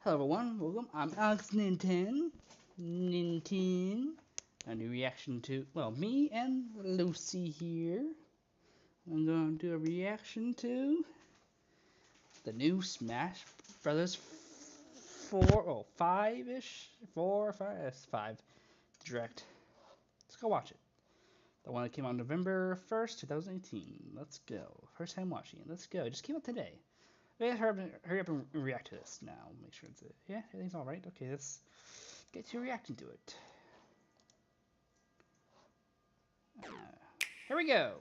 Hello everyone, welcome. I'm Alex Ninten. A new reaction to, well, me and Lucy here. I'm going to do a reaction to the new Smash Brothers 5-ish? 4 or 5? Yes, 5 Direct. Let's go watch it. The one that came out November 1st, 2018. Let's go. First time watching it. Let's go. It just came out today. Okay, hurry up and react to this now. Make sure it's yeah, everything's all right. Okay, let's get to reacting to it. Here we go.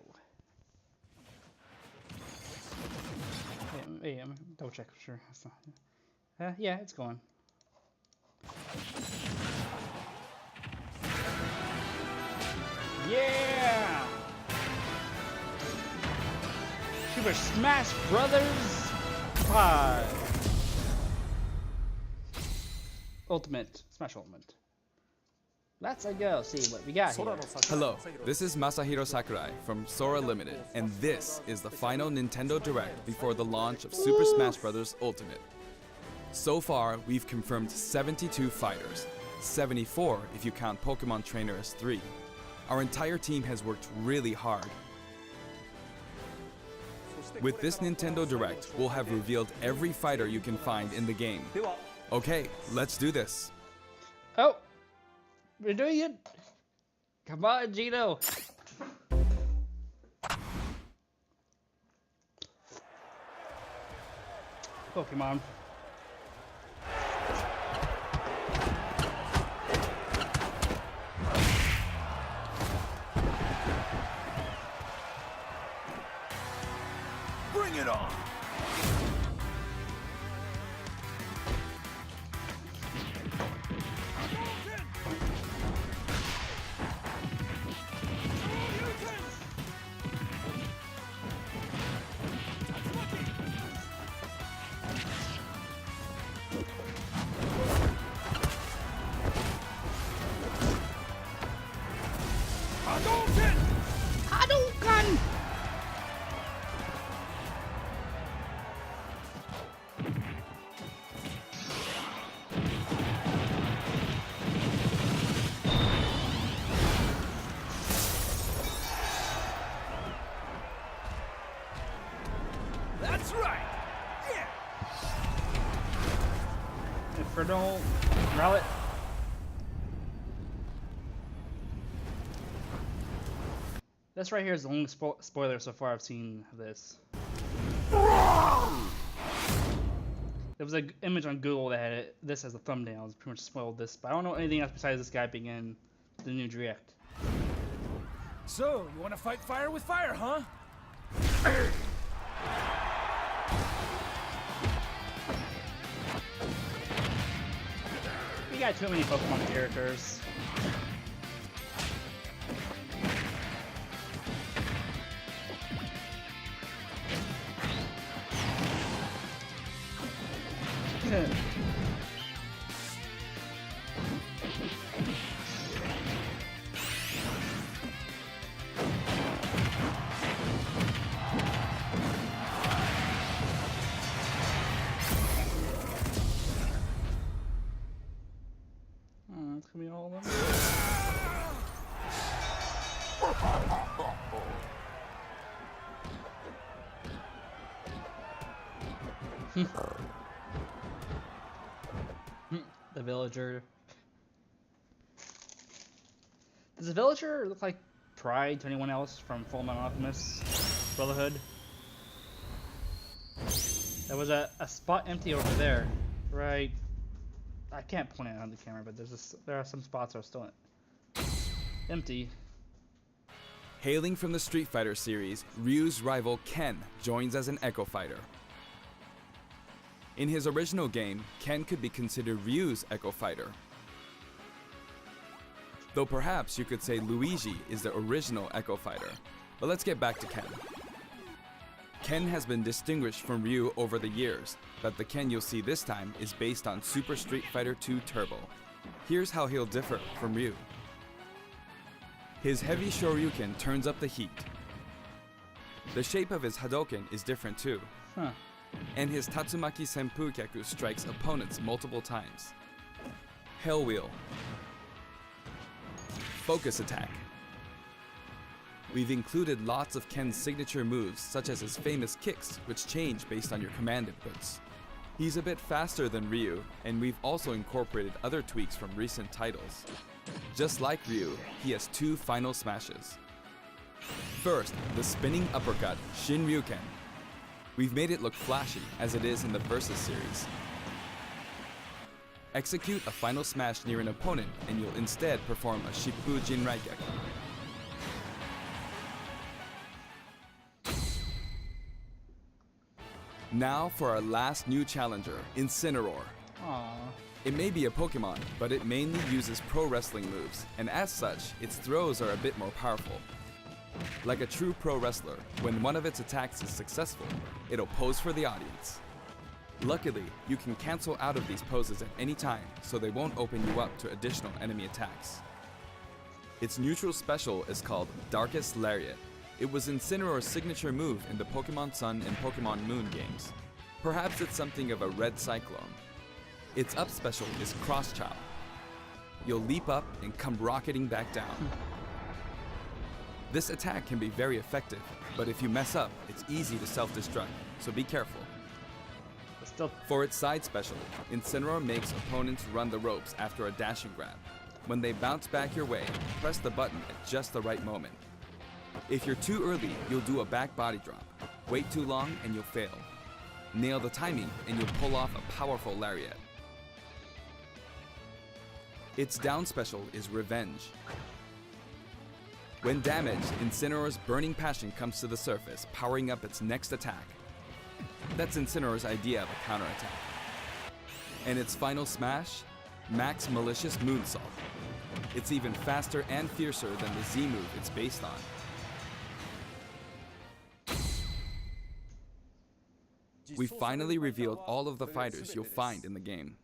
Hey, I'm double check for sure. It's not, yeah, it's going. Yeah! Super Smash Brothers 5 Ultimate. Smash Ultimate. Let's go see what we got here. Hello, this is Masahiro Sakurai from Sora Limited, and this is the final Nintendo Direct before the launch of Super Smash Bros. Ultimate. So far, we've confirmed 72 fighters, 74 if you count Pokemon Trainer as 3. Our entire team has worked really hard. With this Nintendo Direct, we'll have revealed every fighter you can find in the game. Okay, let's do this. Oh, we're doing it. Come on, Gino. Pokemon. Bring it on! Hadouken! That's right! Yeah! Inferno Rowlet. This right here is the only spoiler so far I've seen of this. There was an image on Google that had this as a thumbnail. It's pretty much spoiled this, but I don't know anything else besides this guy being in the new Direct. So, you want to fight fire with fire, huh? We got too many Pokemon characters. It's gonna be all of them. The villager. Does the villager look like Pride to anyone else from Fullmetal Alchemist Brotherhood? There was a spot empty over there, right? I can't point it on the camera, but there are some spots that are still empty. Hailing from the Street Fighter series, Ryu's rival Ken joins as an Echo Fighter. In his original game, Ken could be considered Ryu's Echo Fighter. Though perhaps you could say Luigi is the original Echo Fighter. But let's get back to Ken. Ken has been distinguished from Ryu over the years, but the Ken you'll see this time is based on Super Street Fighter 2 Turbo. Here's how he'll differ from Ryu. His heavy Shoryuken turns up the heat. The shape of his Hadouken is different too. Huh. And his Tatsumaki Senpu Kyaku strikes opponents multiple times. Hell Wheel. Focus Attack. We've included lots of Ken's signature moves, such as his famous kicks, which change based on your command inputs. He's a bit faster than Ryu, and we've also incorporated other tweaks from recent titles. Just like Ryu, he has 2 final smashes. First, the spinning uppercut, Shin Ryuken. We've made it look flashy, as it is in the Versus series. Execute a final smash near an opponent, and you'll instead perform a Shippu Jinraigeki. Now for our last new challenger, Incineroar. Aww. It may be a Pokemon, but it mainly uses pro wrestling moves, and as such, its throws are a bit more powerful. Like a true pro wrestler, when one of its attacks is successful, it'll pose for the audience. Luckily, you can cancel out of these poses at any time, so they won't open you up to additional enemy attacks. Its neutral special is called Darkest Lariat. It was Incineroar's signature move in the Pokemon Sun and Pokemon Moon games. Perhaps it's something of a red cyclone. Its up special is Cross Chop. You'll leap up and come rocketing back down. This attack can be very effective, but if you mess up, it's easy to self-destruct, so be careful. For its side special, Incineroar makes opponents run the ropes after a dashing grab. When they bounce back your way, press the button at just the right moment. If you're too early, you'll do a back body drop. Wait too long and you'll fail. Nail the timing and you'll pull off a powerful lariat. Its down special is Revenge. When damaged, Incineroar's Burning Passion comes to the surface, powering up its next attack. That's Incineroar's idea of a counterattack. And its final smash? Max Malicious Moonsault. It's even faster and fiercer than the Z move it's based on. We finally revealed all of the fighters you'll find in the game.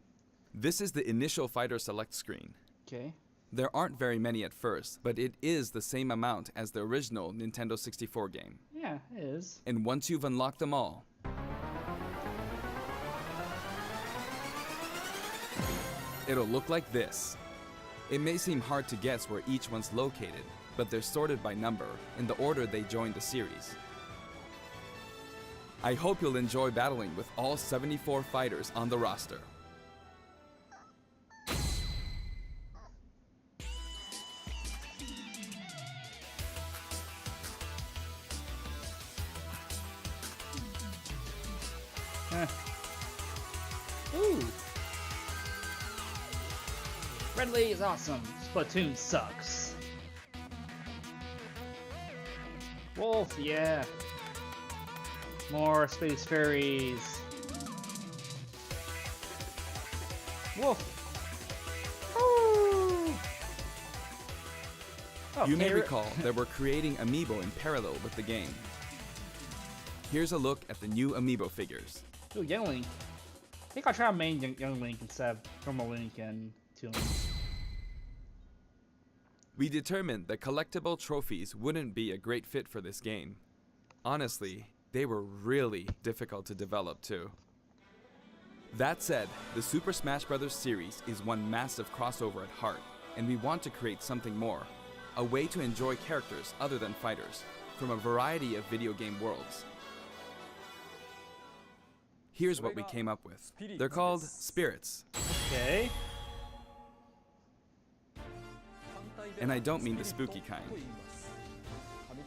This is the initial fighter select screen. Okay. There aren't very many at first, but it is the same amount as the original Nintendo 64 game. Yeah, it is. And once you've unlocked them all, it'll look like this. It may seem hard to guess where each one's located, but they're sorted by number, in the order they joined the series. I hope you'll enjoy battling with all 74 fighters on the roster. Ooh. Redley is awesome. Splatoon sucks. Wolf, yeah. More space fairies. Wolf. Ooh. Oh, You may recall that we're creating Amiibo in parallel with the game. Here's a look at the new Amiibo figures. Ooh, Young Link. I think I'll try main Young Link instead of normal Link and Toon Link. We determined that collectible trophies wouldn't be a great fit for this game. Honestly, they were really difficult to develop too. That said, the Super Smash Bros. Series is one massive crossover at heart, and we want to create something more. A way to enjoy characters other than fighters, from a variety of video game worlds. Here's what we came up with. They're called Spirits. Okay. And I don't mean the spooky kind.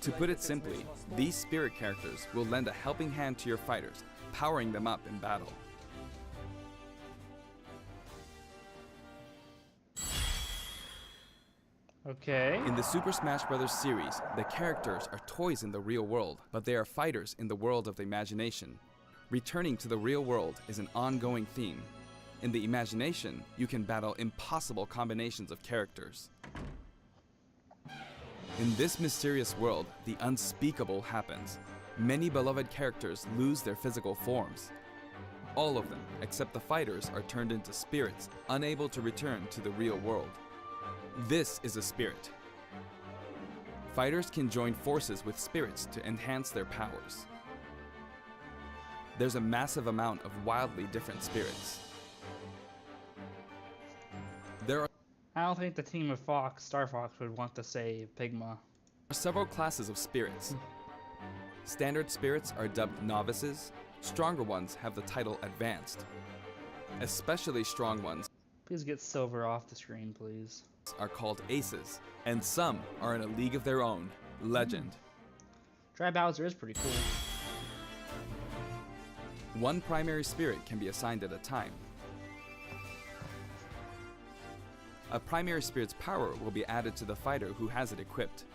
To put it simply, these spirit characters will lend a helping hand to your fighters, powering them up in battle. Okay. In the Super Smash Bros. Series, the characters are toys in the real world, but they are fighters in the world of the imagination. Returning to the real world is an ongoing theme. In the imagination, you can battle impossible combinations of characters. In this mysterious world, the unspeakable happens. Many beloved characters lose their physical forms. All of them, except the fighters, are turned into spirits, unable to return to the real world. This is a spirit. Fighters can join forces with spirits to enhance their powers. there's a massive amount of wildly different spirits. There are I don't think the team of Star Fox would want to say Pigma. several classes of spirits. Standard spirits are dubbed novices. Stronger ones have the title advanced. Especially strong ones Please get Silver off the screen, please. are called aces, and some are in a league of their own, legend. Dry Bowser is pretty cool. One primary spirit can be assigned at a time. A primary spirit's power will be added to the fighter who has it equipped.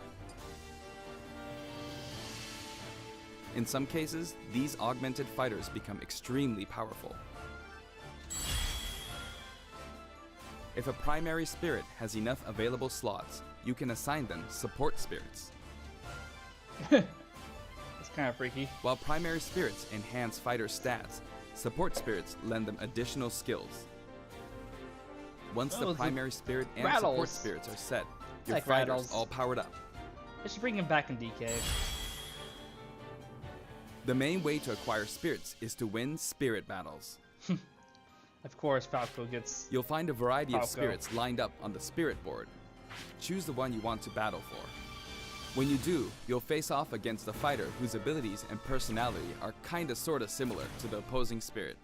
In some cases, these augmented fighters become extremely powerful. If a primary spirit has enough available slots, you can assign them support spirits. That's kind of freaky. While primary spirits enhance fighter stats, support spirits lend them additional skills. Once Oh, the the primary spirit and Rattles. support spirits are set, your Like fighters Rattles. all powered up. I should bring him back in DK. The main way to acquire spirits is to win spirit battles. Of course, Falco gets. You'll find a variety of Falco. spirits lined up on the spirit board. Choose the one you want to battle for. When you do, you'll face off against a fighter whose abilities and personality are kinda sorta similar to the opposing spirit.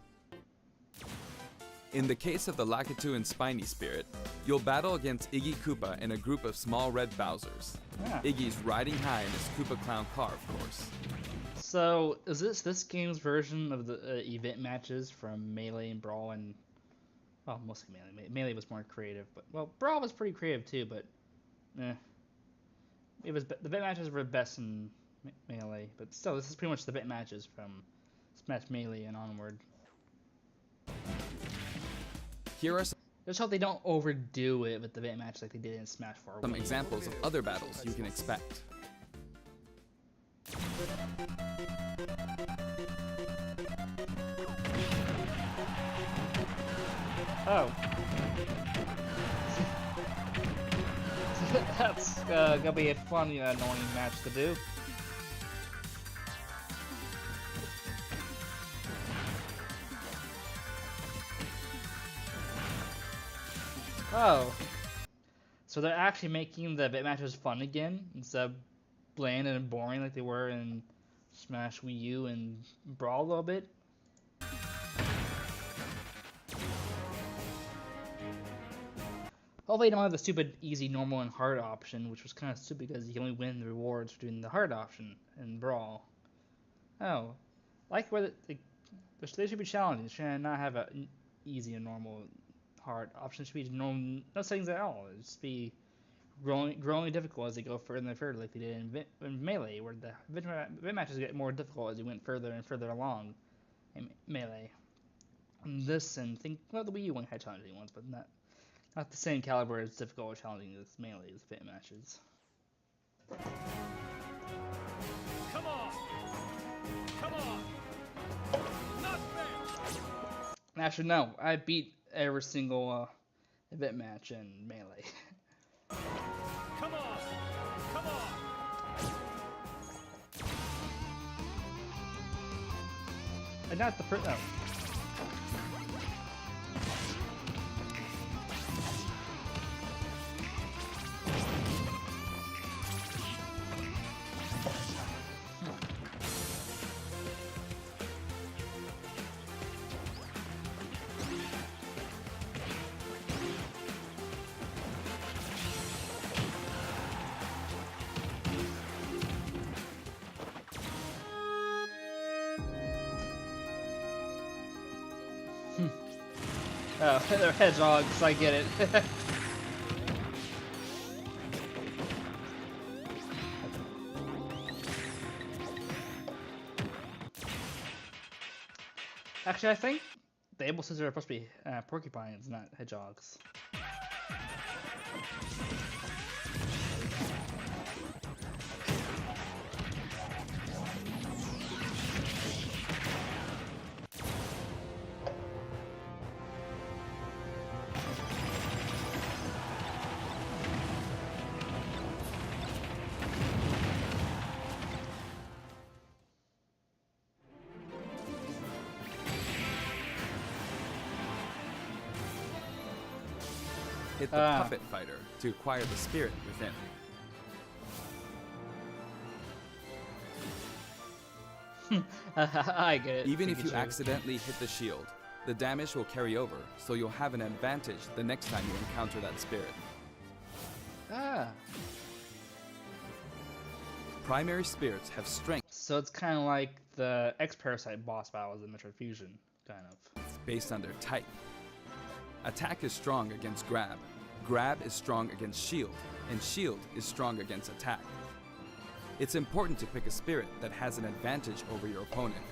In the case of the Lakitu and Spiny spirit, you'll battle against Iggy Koopa and a group of small red Bowsers. Yeah. Iggy's riding high in his Koopa Clown car, of course. So, is this game's version of the event matches from Melee and Brawl and... Well, mostly Melee. Melee was more creative, but... Well, Brawl was pretty creative too, but... It was... The event matches were best in Melee, but still, this is pretty much the event matches from Smash Melee and onward. Here are some Just hope they don't overdo it with the event match like they did in Smash 4. examples of other battles you can expect. Oh. That's gonna be a funny, annoying match to do. Oh. So they're actually making the bit matches fun again instead of bland and boring like they were in Smash Wii U and Brawl a little bit. Hopefully, they don't have the stupid easy, normal, and hard option, which was kind of stupid because you can only win the rewards for doing the hard option in Brawl. Oh, like where they should be challenging. They should not have an easy and normal, hard option. It should be no settings at all. It should be growing difficult as they go further and further, like they did in Melee, where the event matches get more difficult as you went further and further along in Melee. And this and the Wii U one had challenging ones, but not the same caliber as difficult or challenging as Melee's event matches. Come on! Come on! Not fair! Actually, no, I beat every single event match in Melee. Come on! Come on! And not the first. No. Oh, they're hedgehogs, I get it. Actually, I think the able scissors are supposed to be porcupines, not hedgehogs. hit the puppet fighter to acquire the spirit within. I get it. Even if you Pikachu. accidentally hit the shield, the damage will carry over, so you'll have an advantage the next time you encounter that spirit. Ah. Primary spirits have strength So it's kind of like the X-Parasite boss battles in Metroid Fusion, kind of. based on their type. Attack is strong against grab, grab is strong against shield, and shield is strong against attack. It's important to pick a spirit that has an advantage over your opponent.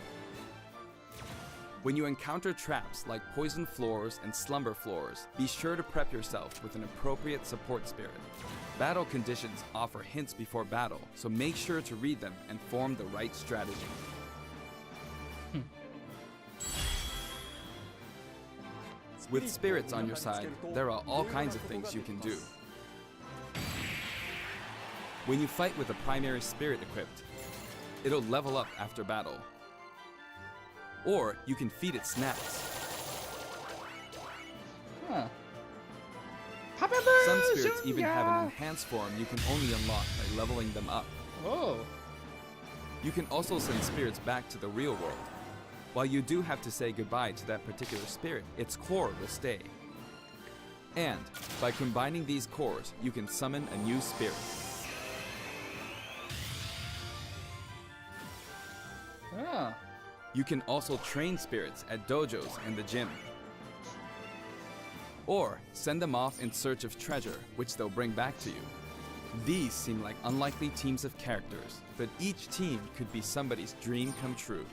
When you encounter traps like poison floors and slumber floors, be sure to prep yourself with an appropriate support spirit. Battle conditions offer hints before battle, so make sure to read them and form the right strategy. With spirits on your side, there are all kinds of things you can do. When you fight with a primary spirit equipped, it'll level up after battle. Or you can feed it snacks. Huh. Some spirits even have an enhanced form you can only unlock by leveling them up. Oh. You can also send spirits back to the real world. While you do have to say goodbye to that particular spirit, its core will stay. And by combining these cores, you can summon a new spirit. Ah. You can also train spirits at dojos and the gym. Or send them off in search of treasure, which they'll bring back to you. These seem like unlikely teams of characters, but each team could be somebody's dream come true.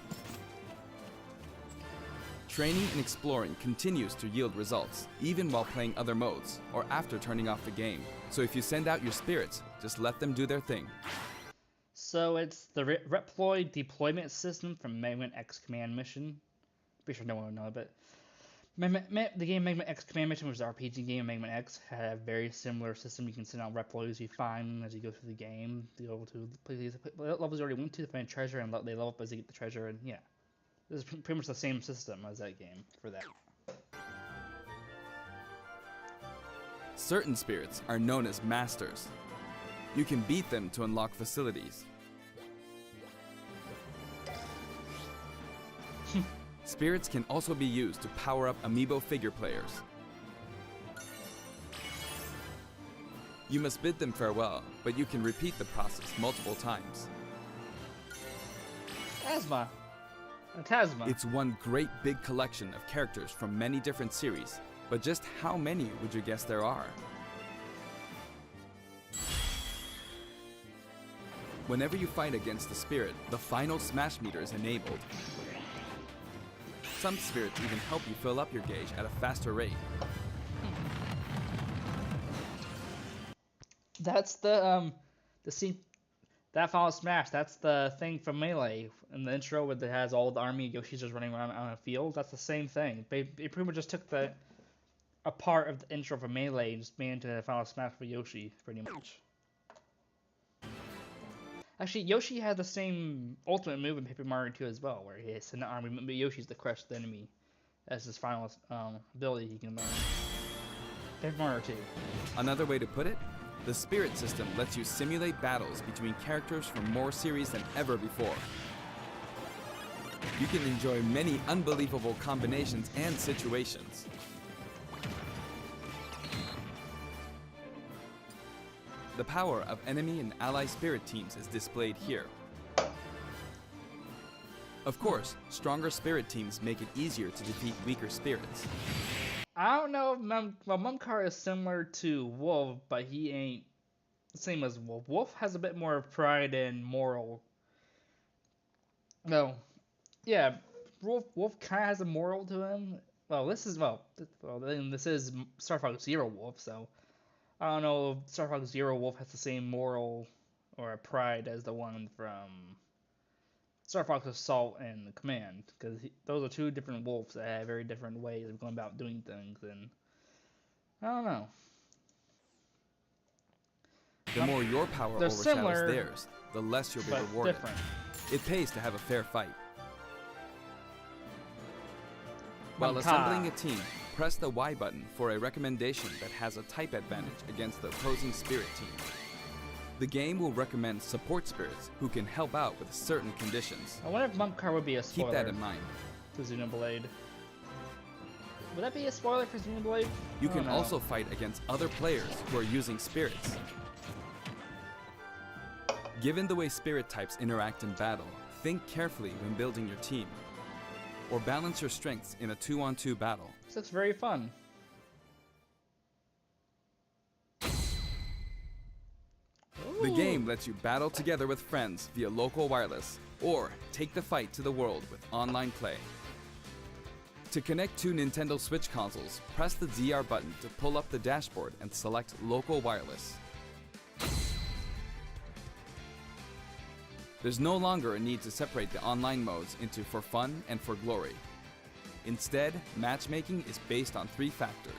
Training and exploring continues to yield results, even while playing other modes, or after turning off the game. So if you send out your spirits, just let them do their thing. So it's the Reploid deployment system from Mega Man X Command Mission. Pretty sure no one would know, but the game Mega Man X Command Mission, which is an RPG game, Mega Man X had a very similar system. You can send out Reploids you find as you go through the game. You go to places levels you already went to find treasure, and they level up as you get the treasure. And yeah, this is pretty much the same system as that game for that. Certain spirits are known as masters. You can beat them to unlock facilities. Spirits can also be used to power up amiibo figure players. You must bid them farewell, but you can repeat the process multiple times. Tasma. Tasma. It's one great big collection of characters from many different series, but just how many would you guess there are? Whenever you fight against the spirit, the final smash meter is enabled. Some spirits even help you fill up your gauge at a faster rate. That's the scene, that final smash. That's the thing from Melee in the intro where it has all the army Yoshis just running around on a field. That's the same thing. They pretty much just took a part of the intro from Melee and just made it into the final smash for Yoshi, pretty much. Actually, Yoshi had the same ultimate move in Paper Mario 2 as well, where he sent an army, but Yoshi's to crush the enemy as his final ability he can learn. Paper Mario 2. Another way to put it, the spirit system lets you simulate battles between characters from more series than ever before. You can enjoy many unbelievable combinations and situations. The power of enemy and ally spirit teams is displayed here. Of course, stronger spirit teams make it easier to defeat weaker spirits. I don't know if Mumkar is similar to Wolf, but he ain't the same as Wolf. Wolf has a bit more pride and moral. No, yeah, Wolf kind of has a moral to him. Well, this is Star Fox Zero Wolf, so I don't know if Star Fox Zero Wolf has the same moral or pride as the one from Star Fox Assault and Command, because those are two different wolves that have very different ways of going about doing things, and I don't know. The more your power They're overshadows similar, theirs, the less you'll be but rewarded. different. It pays to have a fair fight. While Mumka. assembling a team, press the Y button for a recommendation that has a type advantage against the opposing spirit team. The game will recommend support spirits who can help out with certain conditions. I wonder if Monk Card would be a spoiler. Keep that in mind. To Xenoblade. Would that be a spoiler for Xenoblade? You can also fight against other players who are using spirits. Given the way spirit types interact in battle, think carefully when building your team. Or balance your strengths in a 2-on-2 battle. This looks very fun. The game lets you battle together with friends via local wireless, or take the fight to the world with online play. To connect two Nintendo Switch consoles, press the ZR button to pull up the dashboard and select local wireless. There's no longer a need to separate the online modes into for fun and for glory. Instead, matchmaking is based on 3 factors.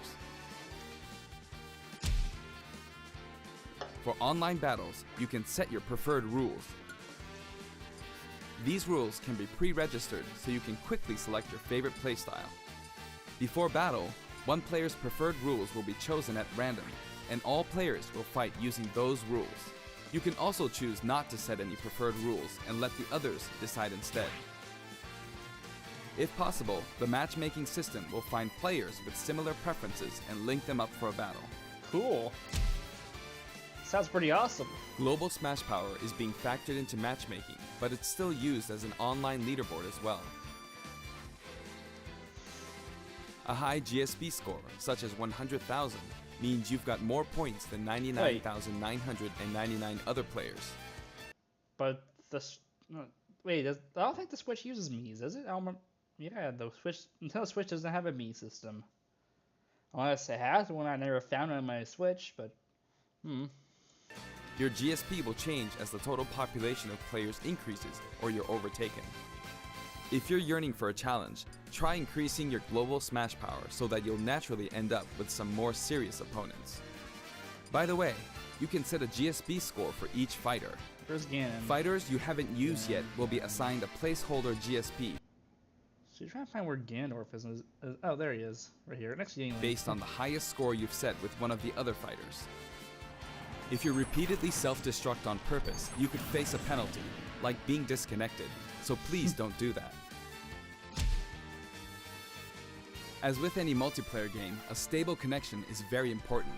For online battles, you can set your preferred rules. These rules can be pre-registered so you can quickly select your favorite playstyle. Before battle, one player's preferred rules will be chosen at random, and all players will fight using those rules. You can also choose not to set any preferred rules and let the others decide instead. If possible, the matchmaking system will find players with similar preferences and link them up for a battle. Cool. Sounds pretty awesome. Global Smash Power is being factored into matchmaking, but it's still used as an online leaderboard as well. A high GSP score, such as 100,000, means you've got more points than 99,999 other players. But wait, I don't think the Switch uses Mii's, does it? I don't remember. Yeah, the Nintendo Switch doesn't have a Mii system. Unless it has one, I never found it on my Switch, but Your GSP will change as the total population of players increases or you're overtaken. If you're yearning for a challenge, try increasing your global Smash Power so that you'll naturally end up with some more serious opponents. By the way, you can set a GSP score for each fighter. Where's Ganon? Fighters you haven't used yet will be assigned a placeholder GSP So you're trying to find where Ganondorf is. Oh, there he is. Right here, next to Yingling. based on the highest score you've set with one of the other fighters. If you repeatedly self-destruct on purpose, you could face a penalty, like being disconnected, so please don't do that. As with any multiplayer game, a stable connection is very important.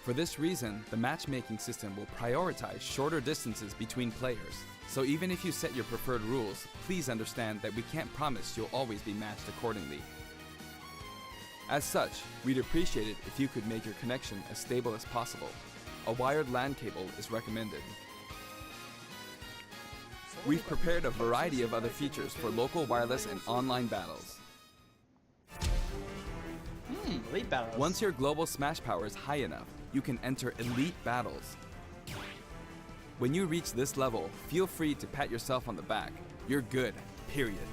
For this reason, the matchmaking system will prioritize shorter distances between players. So even if you set your preferred rules, please understand that we can't promise you'll always be matched accordingly. As such, we'd appreciate it if you could make your connection as stable as possible. A wired LAN cable is recommended. We've prepared a variety of other features for local wireless and online battles. Elite battles. Once your global Smash Power is high enough, you can enter elite battles. When you reach this level, feel free to pat yourself on the back. You're good, period.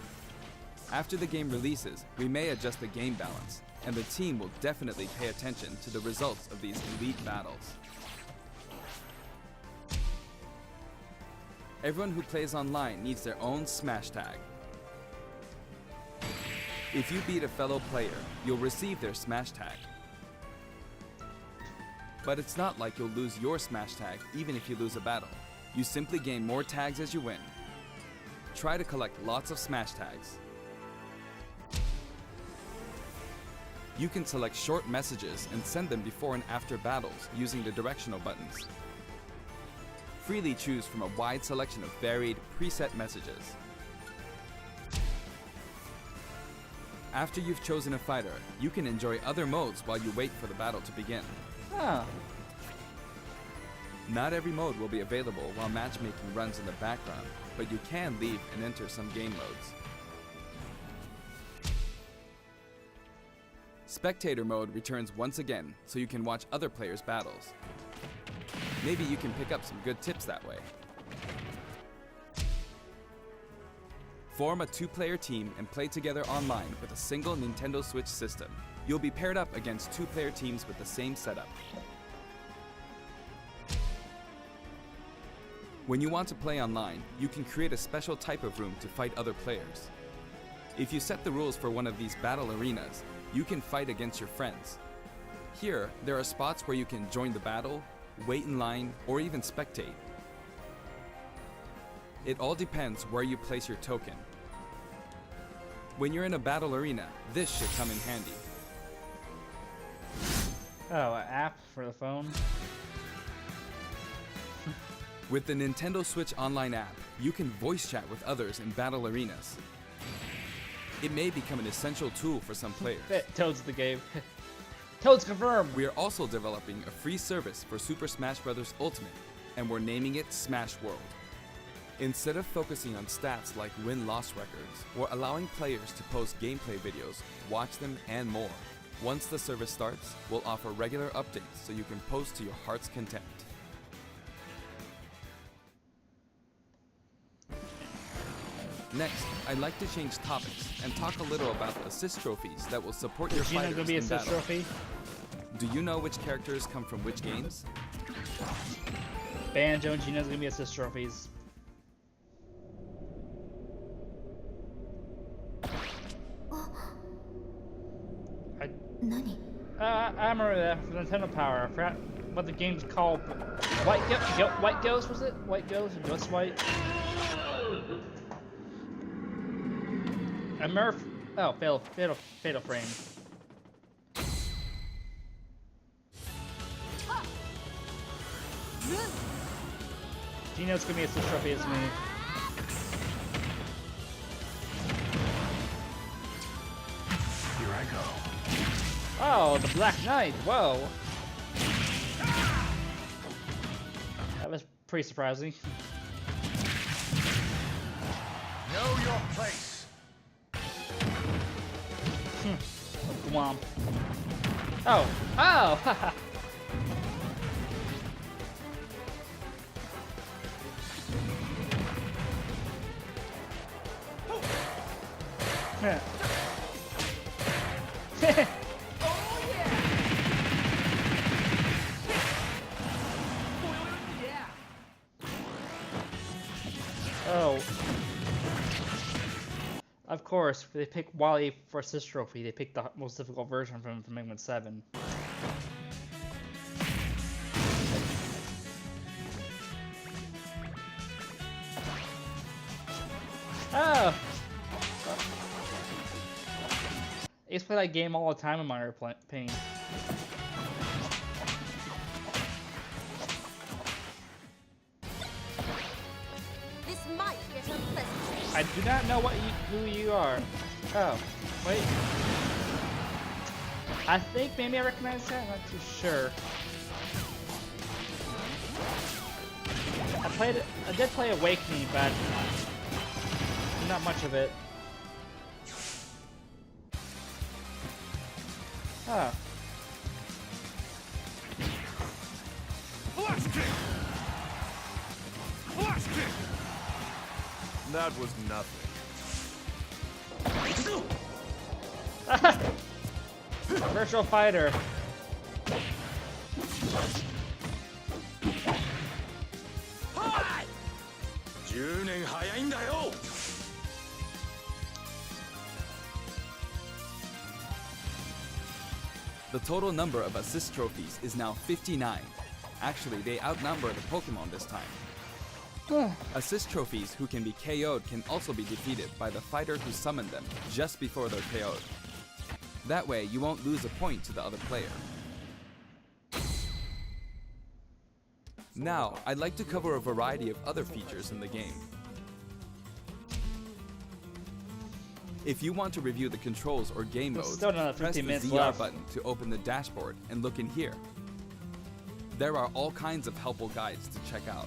After the game releases, we may adjust the game balance, and the team will definitely pay attention to the results of these elite battles. Everyone who plays online needs their own Smash Tag. If you beat a fellow player, you'll receive their Smash Tag. But it's not like you'll lose your Smash Tag even if you lose a battle. You simply gain more tags as you win. Try to collect lots of Smash Tags. You can select short messages and send them before and after battles using the directional buttons. Freely choose from a wide selection of varied, preset messages. After you've chosen a fighter, you can enjoy other modes while you wait for the battle to begin. Ah. Not every mode will be available while matchmaking runs in the background, but you can leave and enter some game modes. Spectator mode returns once again, so you can watch other players' battles. Maybe you can pick up some good tips that way. Form a 2-player team and play together online with a single Nintendo Switch system. You'll be paired up against 2-player teams with the same setup. When you want to play online, you can create a special type of room to fight other players. If you set the rules for one of these battle arenas, you can fight against your friends. Here, there are spots where you can join the battle, wait in line, or even spectate. It all depends where you place your token. When you're in a battle arena, this should come in handy. Oh, an app for the phone? With the Nintendo Switch Online app, you can voice chat with others in battle arenas. It may become an essential tool for some players. Toad's the game. Toad's confirmed! We are also developing a free service for Super Smash Bros. Ultimate, and we're naming it Smash World. Instead of focusing on stats like win-loss records, we're allowing players to post gameplay videos, watch them, and more. Once the service starts, we'll offer regular updates so you can post to your heart's content. Next, I'd like to change topics and talk a little about assist trophies that will support your Gina fighters gonna be in assist battle. trophy? Do you know which characters come from which games? Banjo and Gina's gonna be assist trophies. I remember that from Nintendo Power. I forgot what the game's called. White Ghost, was it? White Ghost or Ghost White? A Murph. Oh, Fatal Frame. Gino's gonna be assist trophy as me. Here I go. Oh, the Black Knight! Whoa! That was pretty surprising. Know your place. Womp. Oh! Oh! Haha! Yeah. Oh. Of course, they pick Wally for assist trophy. They picked the most difficult version from Mega Man 7. Oh! I used to play that game all the time in Minor Pain. This might get unpleasant. I do not know who you are. Oh, wait. I think maybe I recognize that. I'm not too sure. I did play Awakening, but not much of it. Oh. Flash kick. Flash kick. That was nothing. Virtual Fighter. Hi! 10年早いんだよ。The total number of assist trophies is now 59. Actually, they outnumber the Pokemon this time. Assist trophies who can be KO'd can also be defeated by the fighter who summoned them just before they're KO'd. That way, you won't lose a point to the other player. Now, I'd like to cover a variety of other features in the game. If you want to review the controls or game There's modes, still another press 15 the minutes ZR left. button to open the dashboard and look in here. There are all kinds of helpful guides to check out.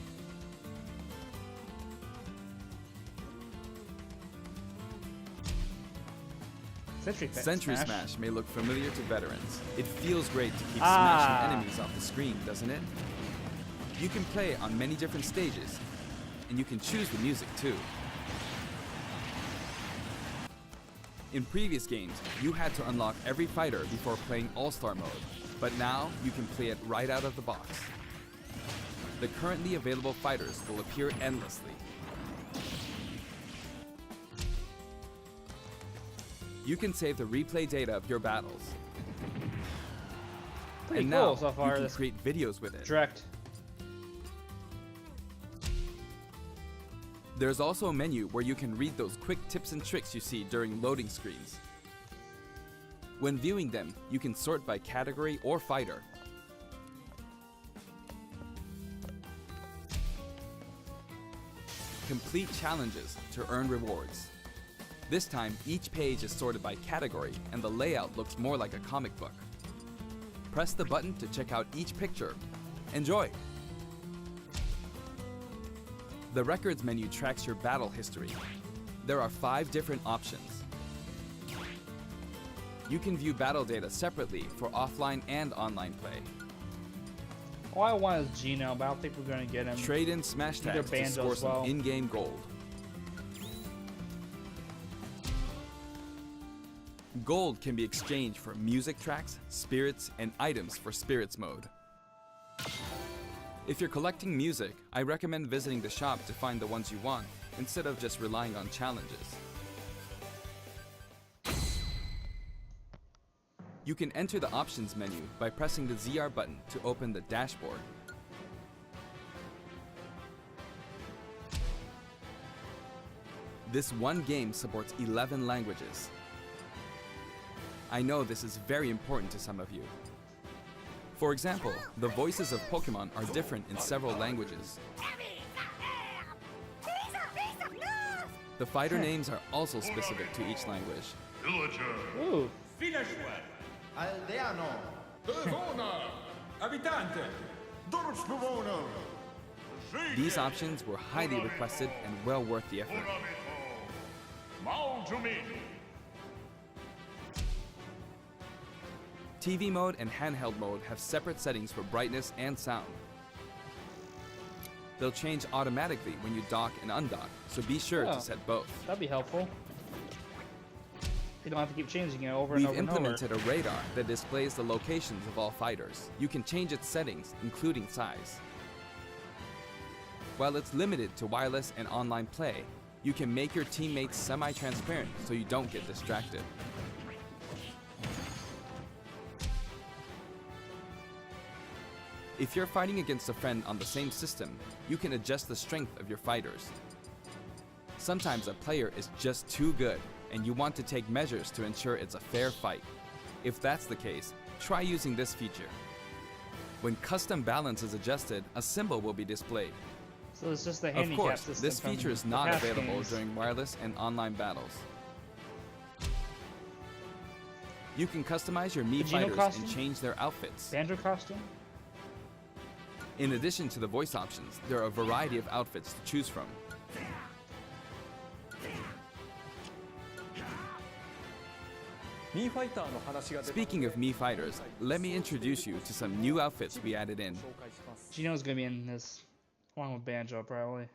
Sentry Smash may look familiar to veterans. It feels great to keep smashing enemies off the screen, doesn't it? You can play on many different stages, and you can choose the music too. In previous games, you had to unlock every fighter before playing All-Star mode, but now you can play it right out of the box. The currently available fighters will appear endlessly. You can save the replay data of your battles. Pretty And cool now so far. you can This create videos with it. direct. There's also a menu where you can read those quick tips and tricks you see during loading screens. When viewing them, you can sort by category or fighter. Complete challenges to earn rewards. This time, each page is sorted by category and the layout looks more like a comic book. Press the button to check out each picture. Enjoy! The records menu tracks your battle history. There are 5 different options. You can view battle data separately for offline and online play. All I want is Gino, but I don't think we're gonna get him. Trade in smash Either tags to Banjo score as well. some in-game gold. Gold can be exchanged for music tracks, spirits, and items for spirits mode. If you're collecting music, I recommend visiting the shop to find the ones you want, instead of just relying on challenges. You can enter the options menu by pressing the ZR button to open the dashboard. This one game supports 11 languages. I know this is very important to some of you. For example, the voices of Pokemon are different in several languages. The fighter names are also specific to each language. Ooh, Aldeano. Abitante. These options were highly requested and well worth the effort. TV mode and handheld mode have separate settings for brightness and sound. They'll change automatically when you dock and undock, so be sure Oh. to set both. that'd be helpful. You don't have to keep changing it over We've and over and over. implemented a radar that displays the locations of all fighters. You can change its settings, including size. While it's limited to wireless and online play, you can make your teammates semi-transparent so you don't get distracted. If you're fighting against a friend on the same system, you can adjust the strength of your fighters. Sometimes a player is just too good, and you want to take measures to ensure it's a fair fight. If that's the case, try using this feature. When custom balance is adjusted, a symbol will be displayed. So it's just the Of handicap course, system. this from feature is the not past available games. during wireless and online battles. You can customize your Mii The Geno fighters costume? and change their outfits. Banjo costume. In addition to the voice options, there are a variety of outfits to choose from. Speaking of Mii fighters, let me introduce you to some new outfits we added in. Gino's gonna be in this, along with Banjo probably.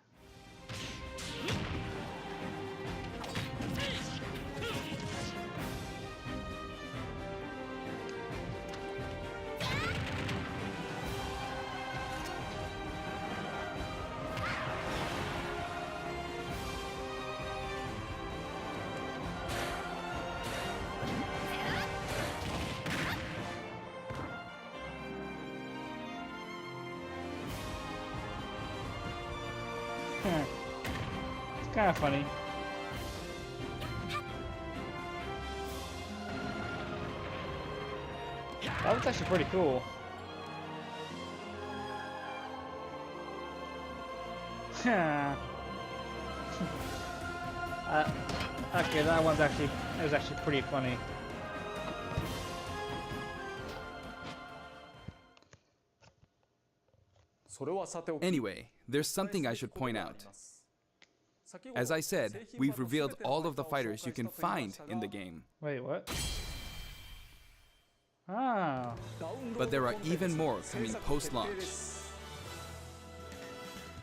It's kind of funny. That was actually pretty cool. Okay, that was actually pretty funny. Anyway, there's something I should point out. As I said, we've revealed all of the fighters you can find in the game. Wait, what? Ah, But there are even more coming post-launch.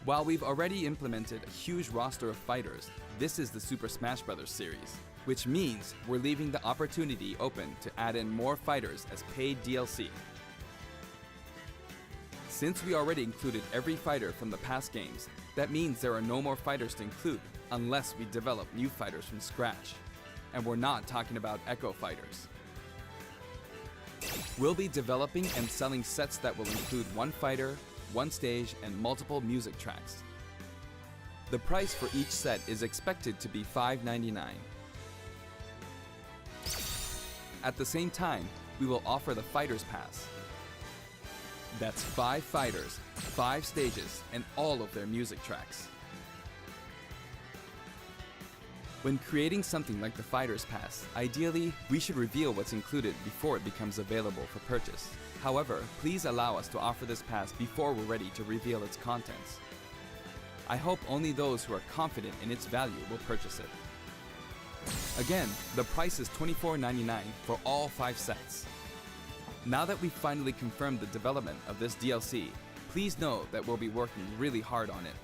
While we've already implemented a huge roster of fighters, this is the Super Smash Bros. Series, which means we're leaving the opportunity open to add in more fighters as paid DLC. Since we already included every fighter from the past games, that means there are no more fighters to include unless we develop new fighters from scratch. and we're not talking about Echo Fighters. We'll be developing and selling sets that will include one fighter, one stage, and multiple music tracks. The price for each set is expected to be $5.99. At the same time, we will offer the Fighters Pass. That's 5 fighters, 5 stages, and all of their music tracks. When creating something like the Fighters Pass, ideally, we should reveal what's included before it becomes available for purchase. However, please allow us to offer this pass before we're ready to reveal its contents. I hope only those who are confident in its value will purchase it. Again, the price is $24.99 for all 5 sets. Now that we've finally confirmed the development of this DLC, please know that we'll be working really hard on it.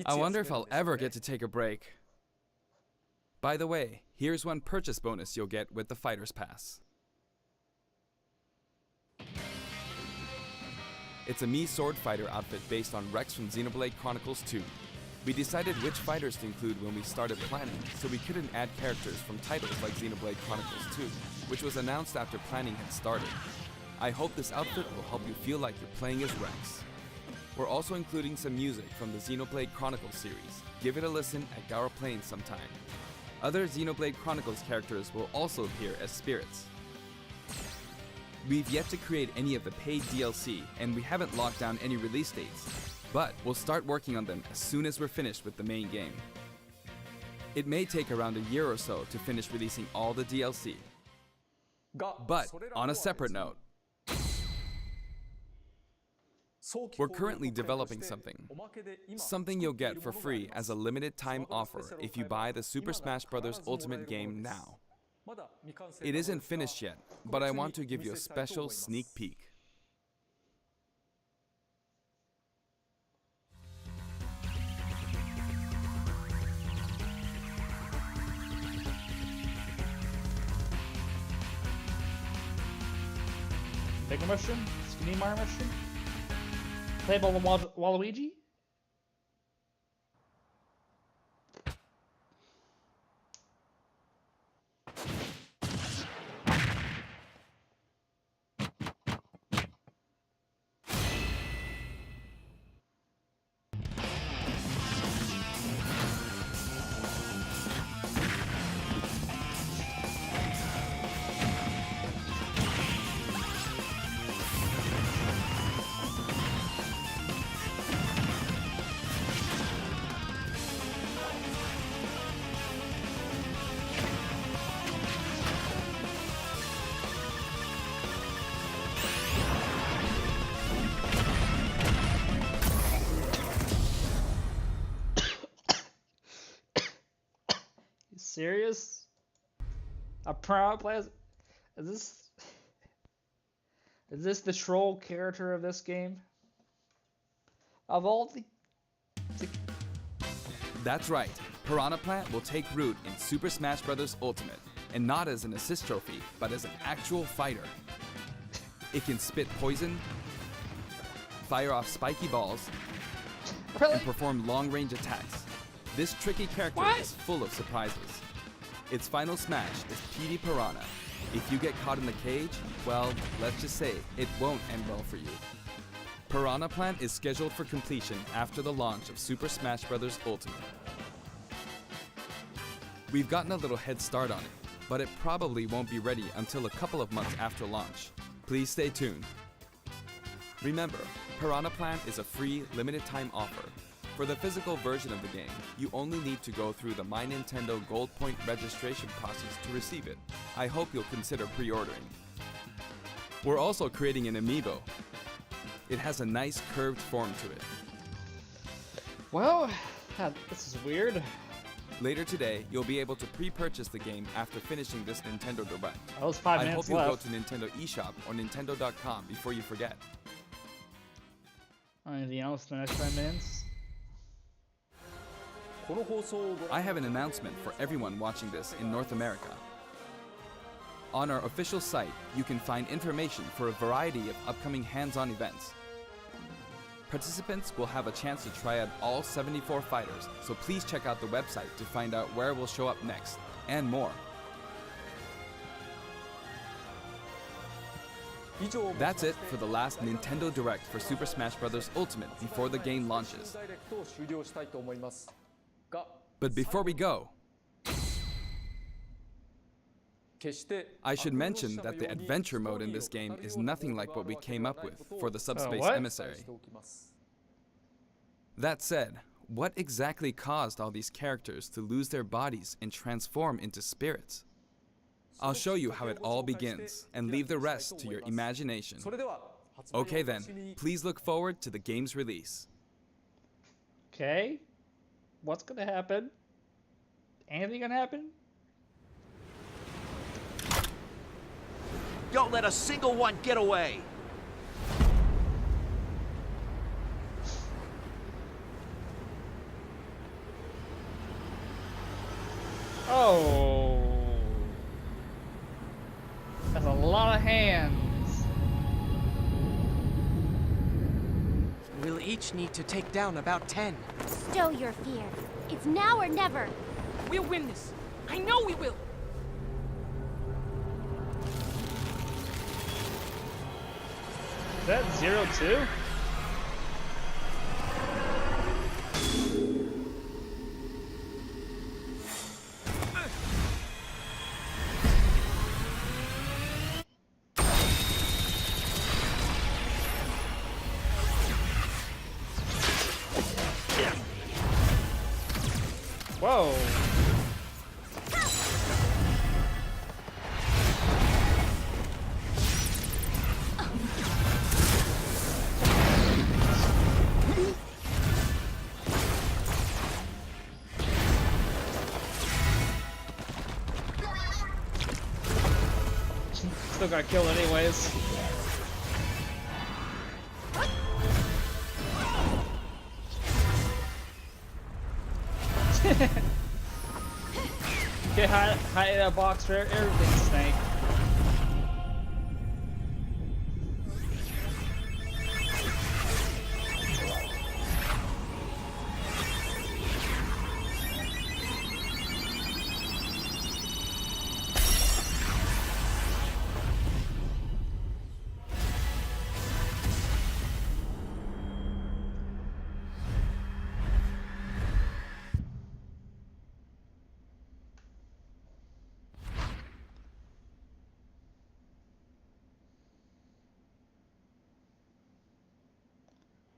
I wonder if I'll ever get to take a break. By the way, here's one purchase bonus you'll get with the Fighters Pass. It's a Mii sword fighter outfit based on Rex from Xenoblade Chronicles 2. We decided which fighters to include when we started planning, so we couldn't add characters from titles like Xenoblade Chronicles 2, which was announced after planning had started. I hope this outfit will help you feel like you're playing as Rex. We're also including some music from the Xenoblade Chronicles series. Give it a listen at Garo Plain sometime. Other Xenoblade Chronicles characters will also appear as spirits. We've yet to create any of the paid DLC, and we haven't locked down any release dates, but we'll start working on them as soon as we're finished with the main game. It may take around a year or so to finish releasing all the DLC. But on a separate note, we're currently developing something you'll get for free as a limited time offer if you buy the Super Smash Bros. Ultimate game now. It isn't finished yet, but I want to give you a special sneak peek. Bigger mushroom? Skinny Mario mushroom? Playable Waluigi? Serious? A Piranha Plant? Is this the troll character of this game? Of all the... That's right, Piranha Plant will take root in Super Smash Bros. Ultimate, and not as an assist trophy, but as an actual fighter. It can spit poison, fire off spiky balls, and perform long-range attacks. This tricky character is full of surprises. Its final smash is Petey Piranha. If you get caught in the cage, well, let's just say it won't end well for you. Piranha Plant is scheduled for completion after the launch of Super Smash Bros. Ultimate. We've gotten a little head start on it, but it probably won't be ready until a couple of months after launch. Please stay tuned. Remember, Piranha Plant is a free, limited-time offer. For the physical version of the game, you only need to go through the My Nintendo Gold Point registration process to receive it. I hope you'll consider pre-ordering. We're also creating an amiibo. It has a nice curved form to it. Well, this is weird. Later today, you'll be able to pre-purchase the game after finishing this Nintendo Direct. That was 5 I minutes hope you'll left. go to Nintendo eShop or Nintendo.com before you forget. Anything else in the next 5 minutes? I have an announcement for everyone watching this in North America. On our official site, you can find information for a variety of upcoming hands-on events. participants will have a chance to try out all 74 fighters, so please check out the website to find out where we'll show up next, and more. That's it for the last Nintendo Direct for Super Smash Bros. Ultimate before the game launches. But before we go, I should mention that the adventure mode in this game is nothing like what we came up with for the Subspace what? Emissary. That said, what exactly caused all these characters to lose their bodies and transform into spirits? I'll show you how it all begins and leave the rest to your imagination. Okay then, please look forward to the game's release. Okay. What's gonna happen? Anything gonna happen? Don't let a single one get away! Oh. That's a lot of hands. We'll each need to take down about 10. Stow your fear. It's now or never. We'll win this. I know we will. Is that 0-2? Whoa. Still got killed anyways. Get hide in that box for everything, Snake.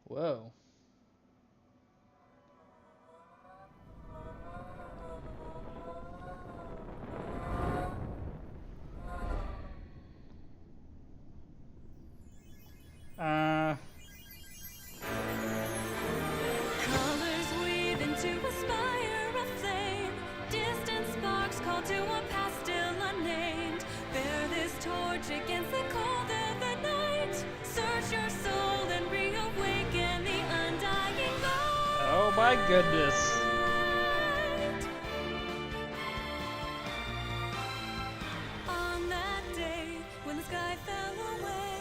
Whoa. Colors weave into a spire of flame. Distant sparks call to a past still unnamed. Bear this torch against the cold of the night. Search your soul and reawaken the undying light. Oh my goodness. On that day, when the sky fell away,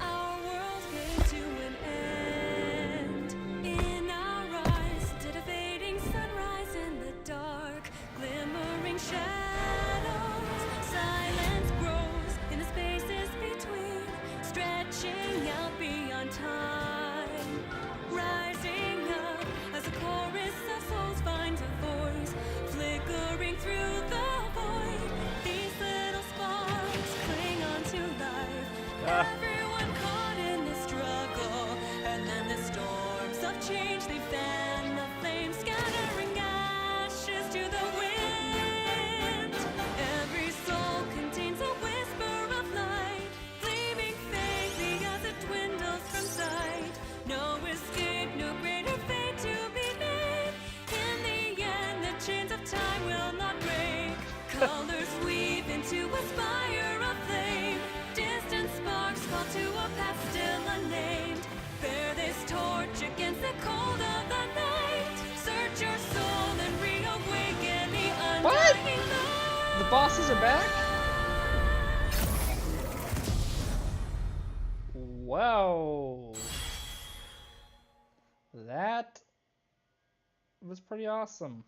our world came to an end. In our eyes, did a fading sunrise in the dark, glimmering shadows. Silence grows in the spaces between, stretching out beyond time. Rising up as a chorus of souls finds a voice, flickering through the void. These little sparks cling on to life. Everyone caught in this struggle, and then the storms of change they fan the flames, scattering ashes to the wind. Every soul contains a whisper of light, gleaming faintly as it dwindles from sight. No escape, no greater fate to be made. In the end, the chains of time will not break. Colors weave into a spire of flame. Distant sparks call to a path still unnamed. Bear this torch against the cold of the night. Search your soul and reawaken the What? undying light. The bosses are back? Light. 「 Wow. 」 「」 「」 「」 「」 「」 「」 「」 「」 「」 「」 「」 「」 「」 「」 「」 「」 「」 「」 「」 「」 「」 「」 「」 「」 「」 「」 「」 「」 「」 「」 「」 「」 「」 「」was pretty awesome.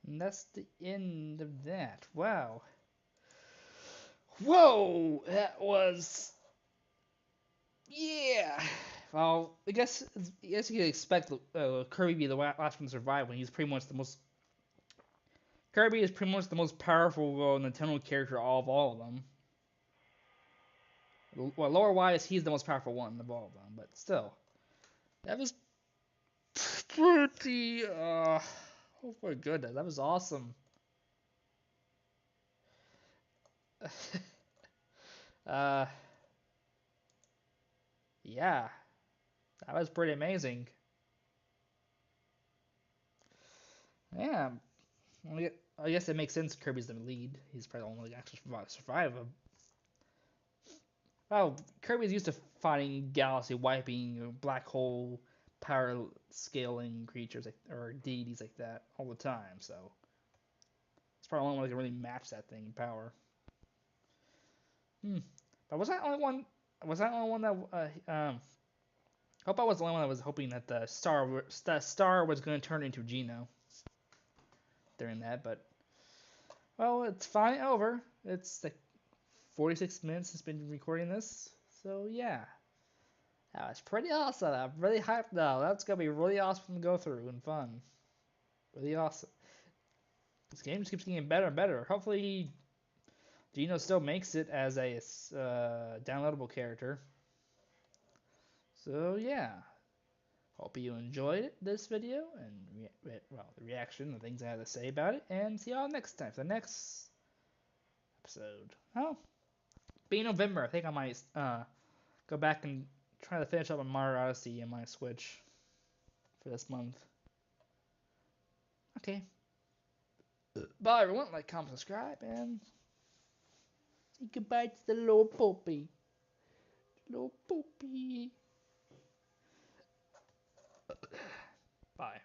And that's the end of that. Wow. Whoa! That was... Yeah! Well, I guess you could expect Kirby to be the last one to survive when he's pretty much the most... Kirby is pretty much the most powerful Nintendo character of all of them. Well, lore-wise, he's the most powerful one of all of them, but still. That was pretty... oh my goodness, that was awesome. Yeah, that was pretty amazing. Yeah, I guess it makes sense Kirby's the lead. He's probably the only one actually survive. Well, Kirby's used to fighting galaxy wiping, black hole, power scaling creatures or deities like that all the time, so it's probably the only one that can really match that thing in power. But was that the only one? Was that the only one that? I hope I was the only one that was hoping that the star was going to turn into Geno during that, but well, it's finally over. It's like 46 minutes since been recording this, so yeah, that was pretty awesome. I'm really hyped now. That's gonna be really awesome to go through and fun. Really awesome. This game just keeps getting better and better. Hopefully, Geno still makes it as a downloadable character. So yeah, hope you enjoyed this video and the reaction, the things I had to say about it, and see y'all next time for the next episode. Oh, being November, I think I might go back and try to finish up on Mario Odyssey on my Switch for this month. Okay. Bye everyone, like, comment, subscribe, and say goodbye to the little puppy. Little puppy. Bye.